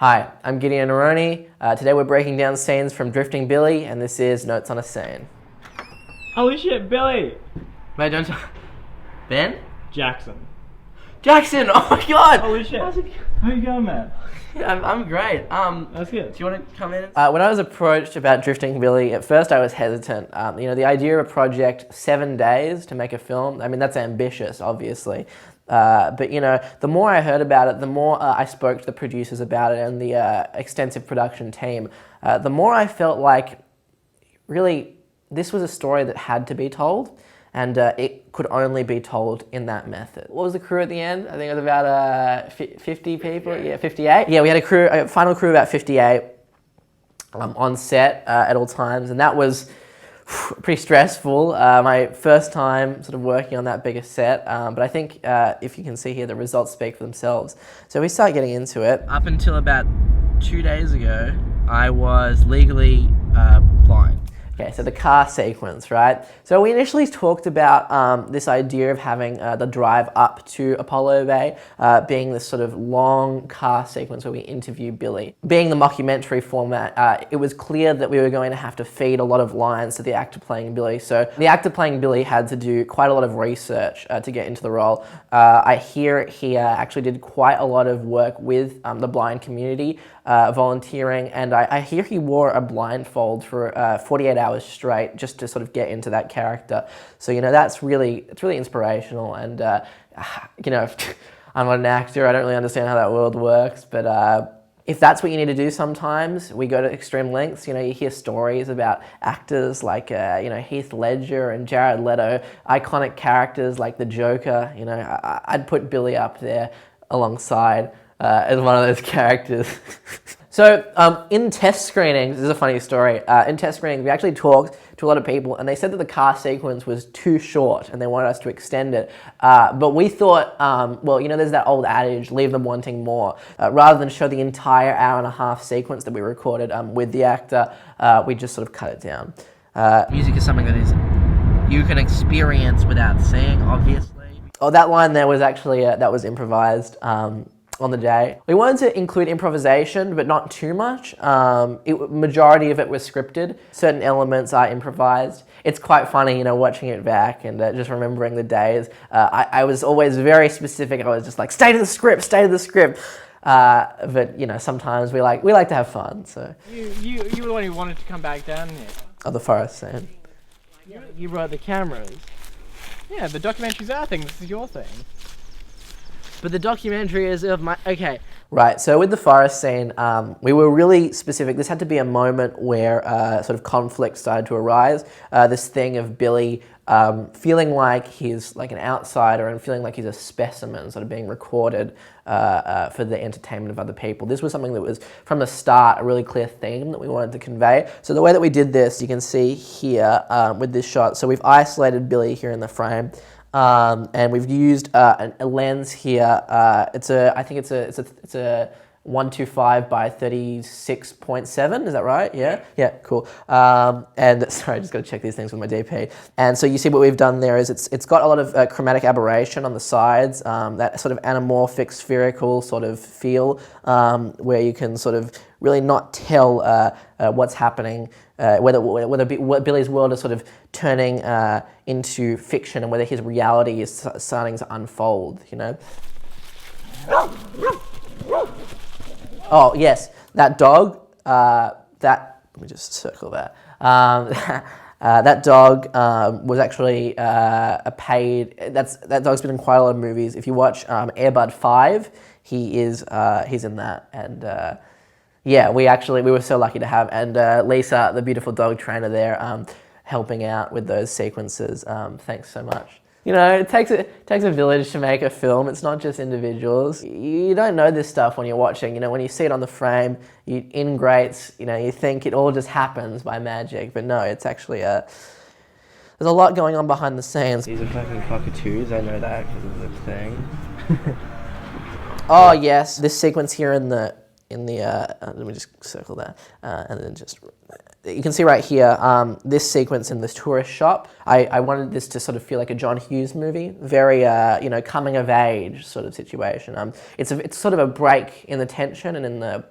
Hi, I'm Gideon Aroni. Today we're breaking down scenes from Drifting Billy, and this is Notes on a Scene. Holy shit, Billy! Wait, don't... Ben? Jackson. Jackson! Oh my god! Holy shit. How you going, man? Yeah, I'm great. That's good. Do you want to come in? When I was approached about Drifting Billy, at first I was hesitant. The idea of a project, 7 days to make a film, I mean, that's ambitious, obviously. But the more I heard about it, the more I spoke to the producers about it and the extensive production team, the more I felt like, really, this was a story that had to be told, and it could only be told in that method. What was the crew at the end? I think it was about 50 people, 58? Yeah, we had a final crew of about 58 on set at all times, and that was pretty stressful. My first time sort of working on that bigger set, but I think if you can see here, the results speak for themselves. So we start getting into it. Up until about 2 days ago, I was legally blind. Okay, so the car sequence, right? So we initially talked about this idea of having the drive up to Apollo Bay being this sort of long car sequence where we interview Billy. Being the mockumentary format, it was clear that we were going to have to feed a lot of lines to the actor playing Billy. So the actor playing Billy had to do quite a lot of research to get into the role. I hear he actually did quite a lot of work with the blind community, volunteering, and I hear he wore a blindfold for 48 hours straight just to sort of get into that character. So it's really inspirational, and I'm not an actor, I don't really understand how that world works, but if that's what you need to do sometimes, we go to extreme lengths. You hear stories about actors like Heath Ledger and Jared Leto, iconic characters like the Joker. I'd put Billy up there alongside as one of those characters. So in test screenings, this is a funny story, in test screenings we actually talked to a lot of people and they said that the car sequence was too short and they wanted us to extend it. But we thought, there's that old adage, leave them wanting more. Rather than show the entire hour-and-a-half sequence that we recorded with the actor, we just sort of cut it down. Music is something that you can experience without seeing, obviously. Oh, that line there was actually, that was improvised. On the day. We wanted to include improvisation, but not too much. Majority of it was scripted. Certain elements are improvised. It's quite funny, watching it back and just remembering the days. I was always very specific. I was just like, stay to the script, stay to the script. But sometimes we like to have fun. So you were the one who wanted to come back down here. Oh, the forest scene. You brought the cameras. Yeah, the documentary's our thing. This is your thing. But the documentary is of my... Okay. Right, so with the forest scene, we were really specific. This had to be a moment where sort of conflict started to arise. This thing of Billy feeling like he's like an outsider and feeling like he's a specimen sort of being recorded for the entertainment of other people. This was something that was, from the start, a really clear theme that we wanted to convey. So the way that we did this, you can see here with this shot. So we've isolated Billy here in the frame. And we've used a lens here. I think it's a 125 by 36.7. Is that right? Yeah. Yeah. Cool. And sorry, I just got to check these things with my DP. And so you see what we've done there is it's got a lot of chromatic aberration on the sides. That sort of anamorphic, spherical sort of feel, where you can sort of really not tell what's happening, whether Billy's world is sort of turning into fiction and whether his reality is starting to unfold, Oh, yes, that dog, let me just circle that. That dog was actually a paid, that dog's been in quite a lot of movies. If you watch Air Bud 5, he's in that, and yeah, we were so lucky to have, and Lisa, the beautiful dog trainer there, helping out with those sequences. Thanks so much. It takes a village to make a film. It's not just individuals. You don't know this stuff when you're watching. When you see it on the frame, ingrates, you think it all just happens by magic, but no, it's actually there's a lot going on behind the scenes. These are fucking cockatoos, I know that because of the thing. Oh yes, this sequence here in the let me just circle that, and then just, you can see right here, this sequence in this tourist shop, I wanted this to sort of feel like a John Hughes movie, very, coming of age sort of situation. It's sort of a break in the tension and in the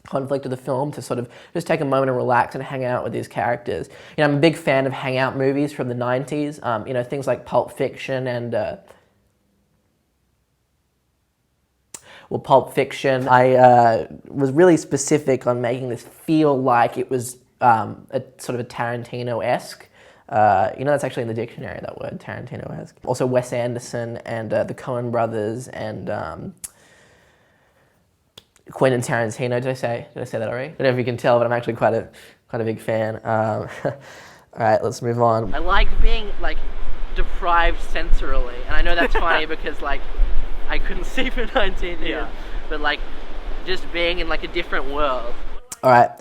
conflict of the film to sort of just take a moment and relax and hang out with these characters. You know, I'm a big fan of hangout movies from the 90s, you know, things like Pulp Fiction and Pulp Fiction. I was really specific on making this feel like it was a sort of a Tarantino-esque. You know, that's actually in the dictionary, that word, Tarantino-esque. Also Wes Anderson and the Coen brothers and Quentin Tarantino. Did I say that already? I don't know if you can tell, but I'm actually quite a big fan. All right, let's move on. I like being like deprived sensorily, and I know that's funny because like I couldn't see for 19 years, but like just being in like a different world. All right,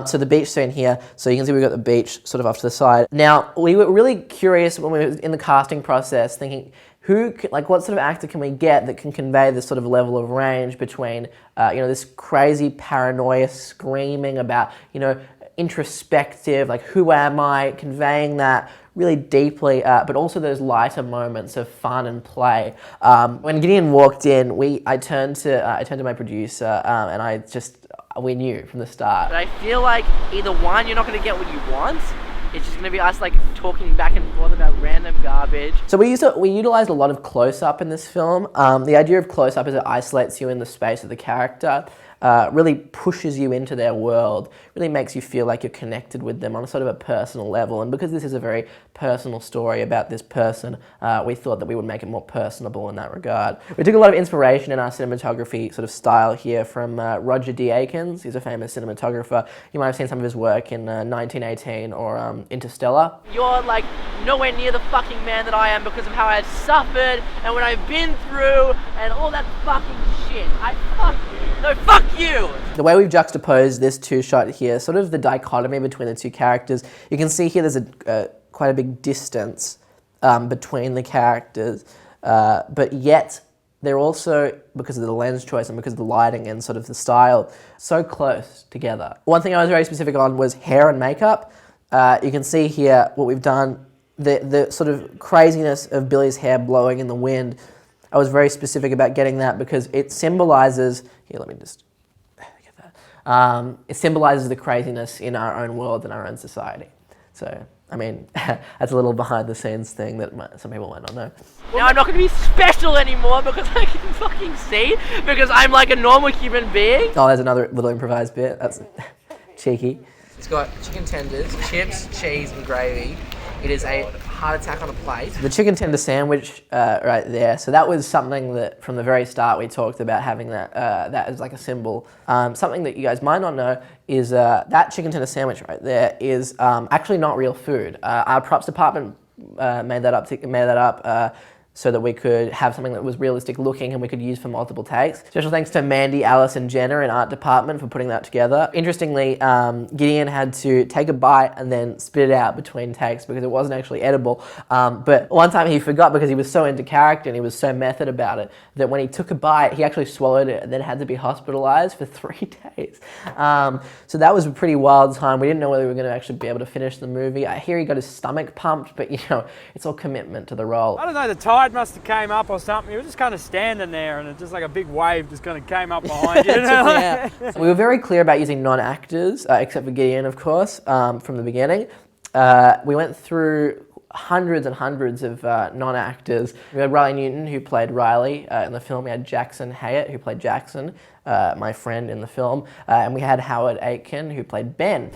so the beach scene here, so you can see we've got the beach sort of off to the side. Now, we were really curious when we were in the casting process, thinking, what sort of actor can we get that can convey this sort of level of range between, you know, this crazy paranoia screaming about, you know, introspective, like who am I, conveying that really deeply, but also those lighter moments of fun and play. When Gideon walked in, I turned to my producer, and we knew from the start. But I feel like either one, you're not going to get what you want. It's just going to be us like talking back and forth about random garbage. So we utilized a lot of close-up in this film. The idea of close-up is it isolates you in the space of the character, really pushes you into their world, really makes you feel like you're connected with them on a sort of a personal level. And because this is a very personal story about this person, we thought that we would make it more personable in that regard. We took a lot of inspiration in our cinematography sort of style here from Roger D. Akins. He's a famous cinematographer. You might have seen some of his work in 1918 or Interstellar. You're like nowhere near the fucking man that I am because of how I've suffered and what I've been through and all that fucking shit. Fuck you! The way we've juxtaposed this two-shot here, sort of the dichotomy between the two characters, you can see here there's quite a big distance between the characters, but yet they're also, because of the lens choice and because of the lighting and sort of the style, so close together. One thing I was very specific on was hair and makeup. You can see here what we've done, the sort of craziness of Billy's hair blowing in the wind. I was very specific about getting that because it symbolizes, here let me just get that, it symbolizes the craziness in our own world and our own society. So, I mean, that's a little behind the scenes thing that some people might not know. Now I'm not going to be special anymore because I can fucking see, because I'm like a normal human being. Oh, there's another little improvised bit, that's cheeky. It's got chicken tenders, chips, cheese and gravy. It is a heart attack on a plate. The chicken tender sandwich right there. So that was something that from the very start we talked about having that as like a symbol. Something that you guys might not know is that chicken tender sandwich right there is actually not real food. Our props department made that up so that we could have something that was realistic looking and we could use for multiple takes. Special thanks to Mandy, Alice and Jenna in art department for putting that together. Interestingly, Gideon had to take a bite and then spit it out between takes because it wasn't actually edible. But one time he forgot because he was so into character and he was so method about it that when he took a bite, he actually swallowed it and then had to be hospitalized for 3 days. So that was a pretty wild time. We didn't know whether we were going to actually be able to finish the movie. I hear he got his stomach pumped, but you know, it's all commitment to the role. I don't know, the tide must have came up or something. You were just kind of standing there and it just like a big wave just kind of came up behind you. You know? Yeah. We were very clear about using non-actors, except for Gideon, of course, from the beginning. We went through hundreds and hundreds of non-actors. We had Riley Newton, who played Riley in the film. We had Jackson Hayet, who played Jackson, my friend in the film. And we had Howard Aitken, who played Ben.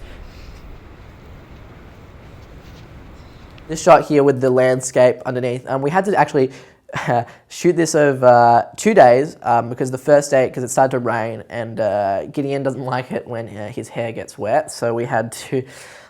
This shot here with the landscape underneath, we had to actually shoot this over 2 days because the first day, because it started to rain and Gideon doesn't like it when his hair gets wet, so we had to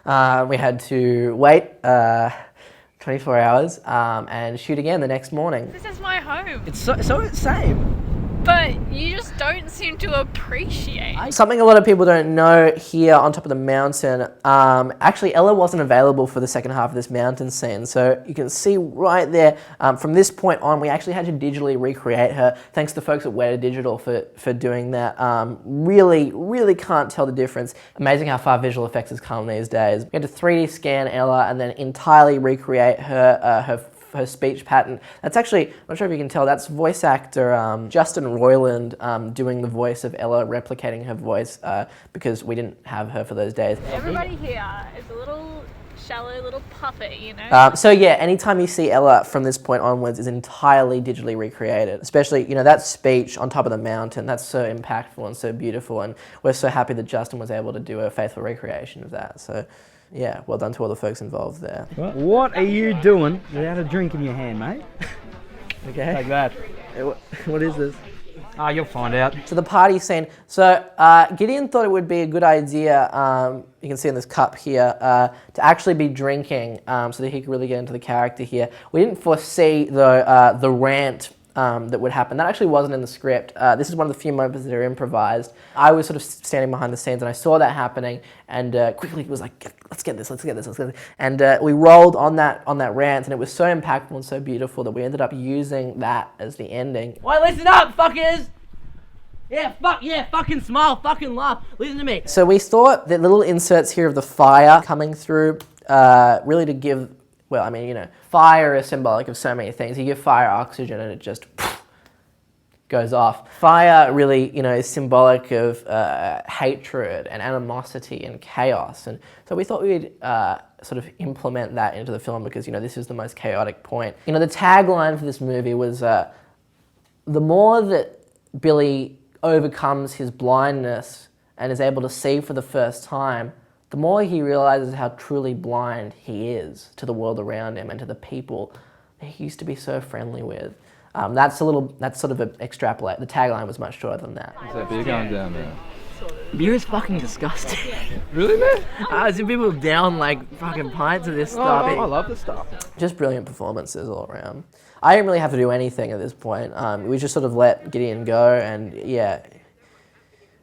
wait 24 hours and shoot again the next morning. This is my home. It's so same. But you just don't seem to appreciate. Something a lot of people don't know here on top of the mountain, actually Ella wasn't available for the second half of this mountain scene. So you can see right there, from this point on, we actually had to digitally recreate her. Thanks to the folks at Weta Digital for doing that. Really can't tell the difference. Amazing how far visual effects has come these days. We had to 3D scan Ella and then entirely recreate her her speech pattern. That's actually, I'm not sure if you can tell, that's voice actor Justin Roiland doing the voice of Ella, replicating her voice because we didn't have her for those days. Everybody here is a little shallow little puppet, you know? So yeah, anytime you see Ella from this point onwards is entirely digitally recreated. Especially, you know, that speech on top of the mountain, that's so impactful and so beautiful, and we're so happy that Justin was able to do a faithful recreation of that. So yeah, well done to all the folks involved there. What are you doing without a drink in your hand, mate? Okay. Like that. What is this? Ah, you'll find out. So the party scene. So Gideon thought it would be a good idea, you can see in this cup here, to actually be drinking so that he could really get into the character here. We didn't foresee the rant that would happen. That actually wasn't in the script. This is one of the few moments that are improvised. I was sort of standing behind the scenes and I saw that happening and quickly was like, let's get this. And we rolled on that rant, and it was so impactful and so beautiful that we ended up using that as the ending. Wait, listen up, fuckers! Yeah, fucking smile, fucking laugh. Listen to me. So we thought that little inserts here of the fire coming through, really to give, well, I mean, you know, fire is symbolic of so many things. You give fire oxygen and it just goes off. Fire really, you know, is symbolic of hatred and animosity and chaos. And so we thought we'd sort of implement that into the film because, you know, this is the most chaotic point. You know, the tagline for this movie was, the more that Billy overcomes his blindness and is able to see for the first time, the more he realizes how truly blind he is to the world around him and to the people that he used to be so friendly with. That's sort of an extrapolate. The tagline was much shorter than that. What's that beer going down there? Beer is fucking disgusting. Really, man? I see people down like fucking pints of this stuff. I love this stuff. Just brilliant performances all around. I didn't really have to do anything at this point. We just sort of let Gideon go, and yeah,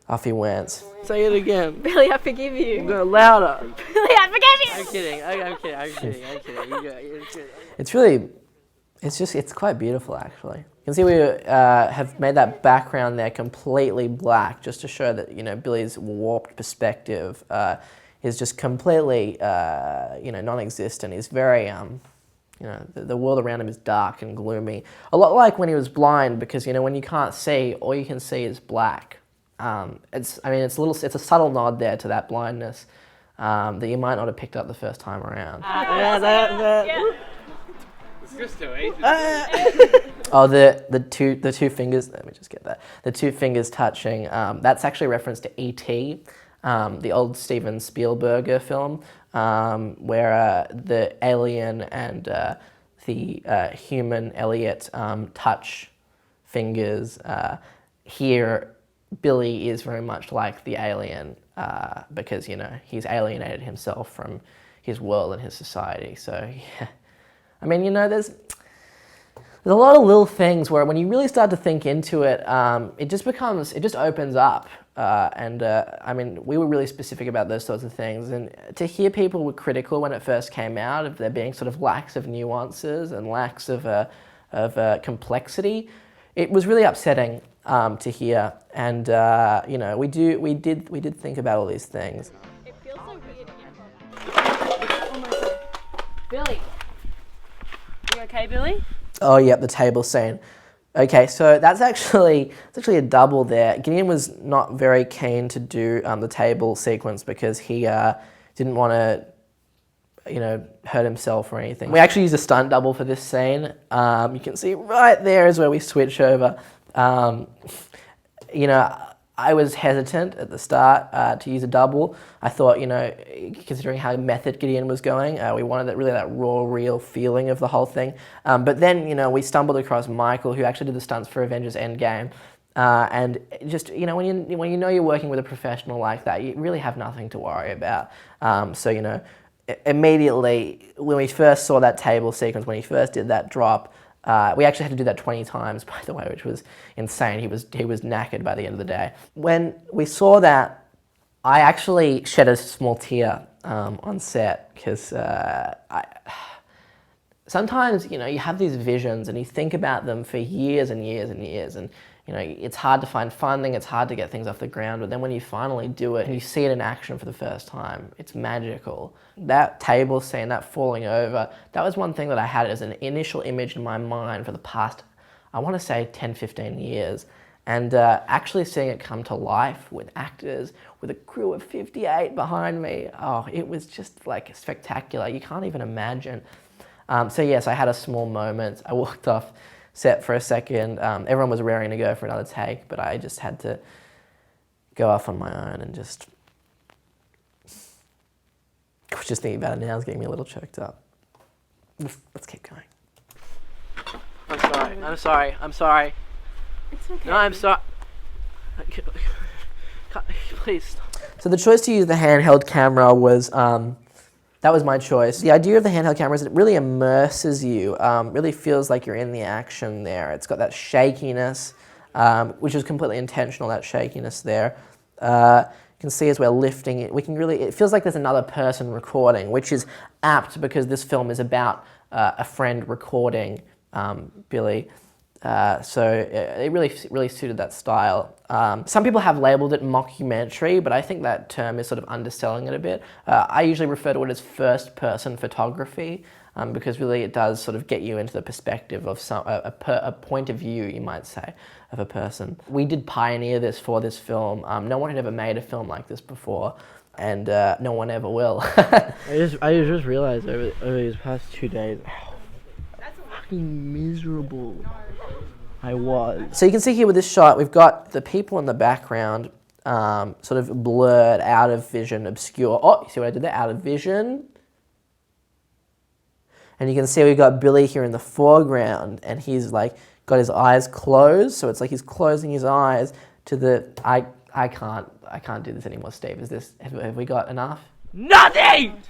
off he went. Say it again. Billy, I forgive you. Go louder. Billy, I forgive you. I'm kidding. I'm kidding. You go. It's really, it's quite beautiful actually. You can see we have made that background there completely black just to show that, you know, Billy's warped perspective is just completely, you know, non-existent. He's very, you know, the world around him is dark and gloomy. A lot like when he was blind, because, you know, when you can't see, all you can see is black. It's a subtle nod there to that blindness that you might not have picked up the first time around. Oh, the two fingers. Let me just get that. The two fingers touching. That's actually a reference to E.T., the old Steven Spielberg film, where the alien and the human Elliot touch fingers. Here, Billy is very much like the alien because, you know, he's alienated himself from his world and his society. So, yeah. I mean, you know, there's a lot of little things where when you really start to think into it, it just opens up. I mean, we were really specific about those sorts of things. And to hear people were critical when it first came out, of there being sort of lacks of nuances and lacks of complexity, it was really upsetting to hear. And, you know, we did think about all these things. It feels so weird again. Oh my God. Billy. You okay, Billy? Oh, yep, the table scene. Okay, so that's actually a double there. Gideon was not very keen to do the table sequence because he didn't want to, you know, hurt himself or anything. We actually used a stunt double for this scene. You can see right there is where we switch over. You know, I was hesitant at the start to use a double. I thought, you know, considering how method Gideon was going, we wanted that raw, real feeling of the whole thing. But then, you know, we stumbled across Michael, who actually did the stunts for Avengers Endgame. And just, you know, when you know you're working with a professional like that, you really have nothing to worry about. So, you know, immediately when we first saw that table sequence, when he first did that drop, we actually had to do that 20 times, by the way, which was insane. He was knackered by the end of the day. When we saw that, I actually shed a small tear on set because sometimes, you know, you have these visions and you think about them for years and years and years, and you know, it's hard to find funding, it's hard to get things off the ground, but then when you finally do it and you see it in action for the first time, it's magical. That table scene, that falling over, that was one thing that I had as an initial image in my mind for the past, I want to say 10, 15 years. And actually seeing it come to life with actors, with a crew of 58 behind me, oh, it was just like spectacular. You can't even imagine. So yes, I had a small moment. I walked off set for a second. Everyone was raring to go for another take, but I just had to go off on my own and just... I was just thinking about it now, it's getting me a little choked up. Let's keep going. I'm sorry. It's okay. No, I'm sorry. Please stop. So the choice to use the handheld camera was, that was my choice. The idea of the handheld camera is it really immerses you, really feels like you're in the action there. It's got that shakiness, which is completely intentional, that shakiness there. You can see as we're lifting it, it feels like there's another person recording, which is apt because this film is about a friend recording Billy. So it really suited that style. Some people have labelled it mockumentary, but I think that term is sort of underselling it a bit. I usually refer to it as first-person photography because really it does sort of get you into the perspective of a point of view, you might say, of a person. We did pioneer this for this film. No one had ever made a film like this before, and no one ever will. I just realized over these past 2 days how fucking miserable I was. So you can see here with this shot, we've got the people in the background sort of blurred, out of vision, obscure. Oh, you see what I did there? Out of vision. And you can see we've got Billy here in the foreground, and he's like got his eyes closed, so it's like he's closing his eyes to the... I can't do this anymore, Steve. Have we got enough? Nothing!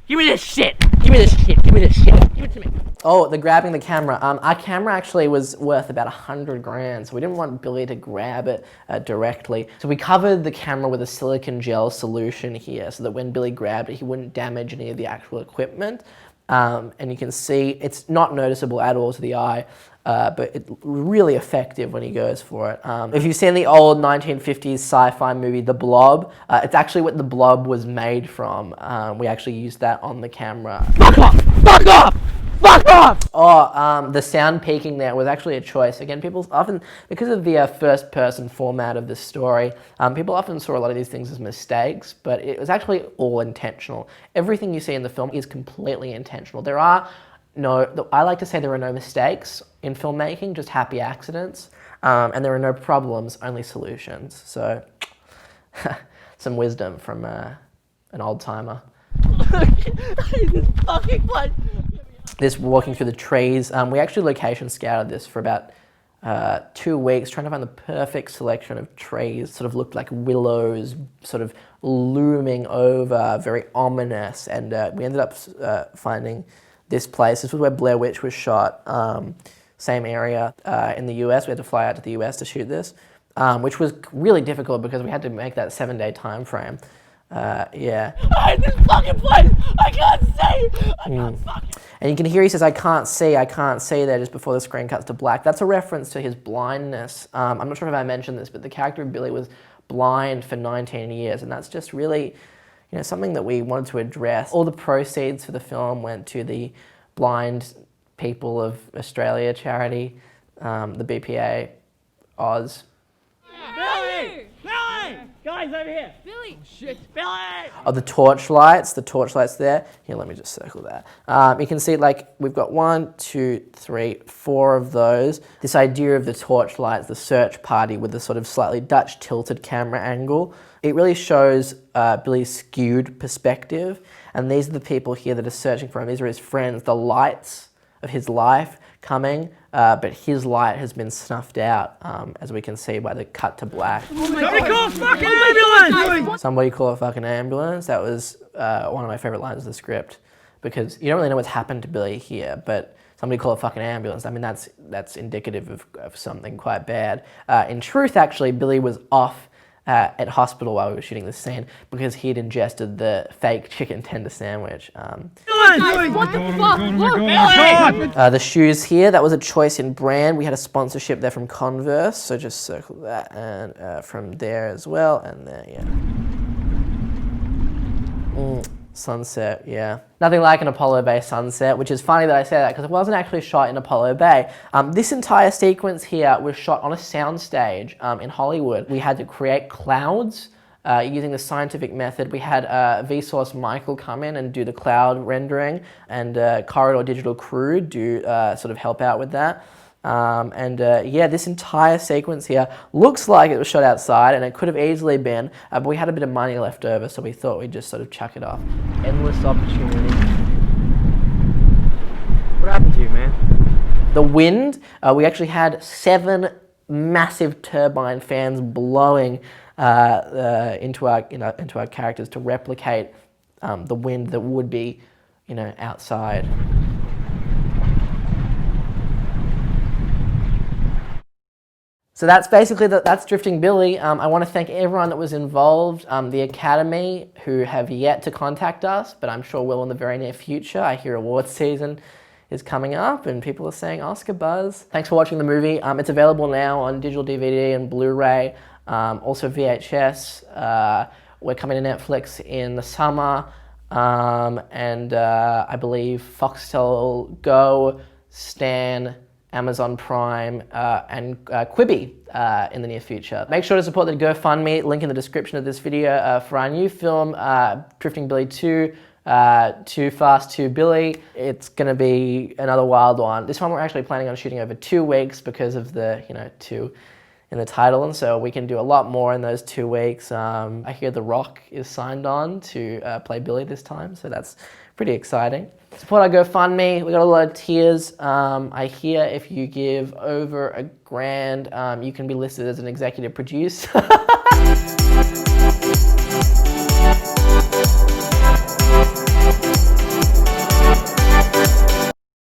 Give me this shit! Give me this shit! Give me this shit! Give it to me! Oh, the grabbing the camera. Our camera actually was worth about 100 grand, so we didn't want Billy to grab it directly. So we covered the camera with a silicone gel solution here so that when Billy grabbed it, he wouldn't damage any of the actual equipment. And you can see it's not noticeable at all to the eye, but it's really effective when he goes for it. If you've seen the old 1950s sci-fi movie, The Blob, it's actually what The Blob was made from. We actually used that on the camera. Fuck off! Fuck off! Fuck off! Oh, the sound peaking there was actually a choice. Again, people often, because of the first-person format of this story, people often saw a lot of these things as mistakes, but it was actually all intentional. Everything you see in the film is completely intentional. There are I like to say there are no mistakes in filmmaking, just happy accidents, and there are no problems, only solutions. So, some wisdom from an old-timer. This fucking place! This walking through the trees, we actually location scouted this for about 2 weeks, trying to find the perfect selection of trees. Sort of looked like willows, sort of looming over, very ominous, and we ended up finding this place. This was where Blair Witch was shot, same area in the US. We had to fly out to the US to shoot this, which was really difficult because we had to make that 7-day time frame. Yeah. I hate this fucking place! I can't see! I can't fucking... And you can hear he says, I can't see there just before the screen cuts to black. That's a reference to his blindness. I'm not sure if I mentioned this, but the character of Billy was blind for 19 years, and that's just really, something that we wanted to address. All the proceeds for the film went to the Blind People of Australia charity, the BPA, Oz. Billy! Billy! Guys, over here! Billy! Shit! Billy! Oh, the torchlights there. Here, let me just circle that. You can see, we've got 1, 2, 3, 4 of those. This idea of the torchlights, the search party with the sort of slightly Dutch tilted camera angle, it really shows Billy's skewed perspective. And these are the people here that are searching for him. These are his friends, the lights of his life coming, but his light has been snuffed out, as we can see by the cut to black. Somebody call a fucking ambulance! Somebody call a fucking ambulance. That was one of my favorite lines of the script, because you don't really know what's happened to Billy here, but somebody call a fucking ambulance. I mean, that's indicative of something quite bad. In truth, actually, Billy was off at hospital while we were shooting this scene because he'd ingested the fake chicken tender sandwich. The shoes here, that was a choice in brand. We had a sponsorship there from Converse, so just circle that, and from there as well, and there, yeah. Sunset, yeah. Nothing like an Apollo Bay sunset, which is funny that I say that because it wasn't actually shot in Apollo Bay. This entire sequence here was shot on a soundstage in Hollywood. We had to create clouds using the scientific method. We had Vsauce Michael come in and do the cloud rendering, and Corridor Digital crew do sort of help out with that. Yeah, this entire sequence here looks like it was shot outside, and it could have easily been, but we had a bit of money left over, so we thought we'd just sort of chuck it off. Endless opportunity. What happened to you, man? The wind, we actually had 7 massive turbine fans blowing into our characters to replicate the wind that would be, outside. So that's basically that's Drifting Billy. I want to thank everyone that was involved, the Academy, who have yet to contact us, but I'm sure will in the very near future. I hear awards season is coming up and people are saying Oscar buzz. Thanks for watching the movie. It's available now on digital DVD and Blu-ray, also VHS. We're coming to Netflix in the summer, and I believe Foxtel Go, Stan, Amazon Prime, and Quibi in the near future. Make sure to support the GoFundMe, link in the description of this video, for our new film, Drifting Billy 2, Too Fast, Too Billy. It's gonna be another wild one. This one we're actually planning on shooting over 2 weeks because of the, 2 in the title, and so we can do a lot more in those 2 weeks. I hear The Rock is signed on to play Billy this time, so that's pretty exciting. Support our GoFundMe. We got a lot of tiers. I hear if you give over $1,000, you can be listed as an executive producer.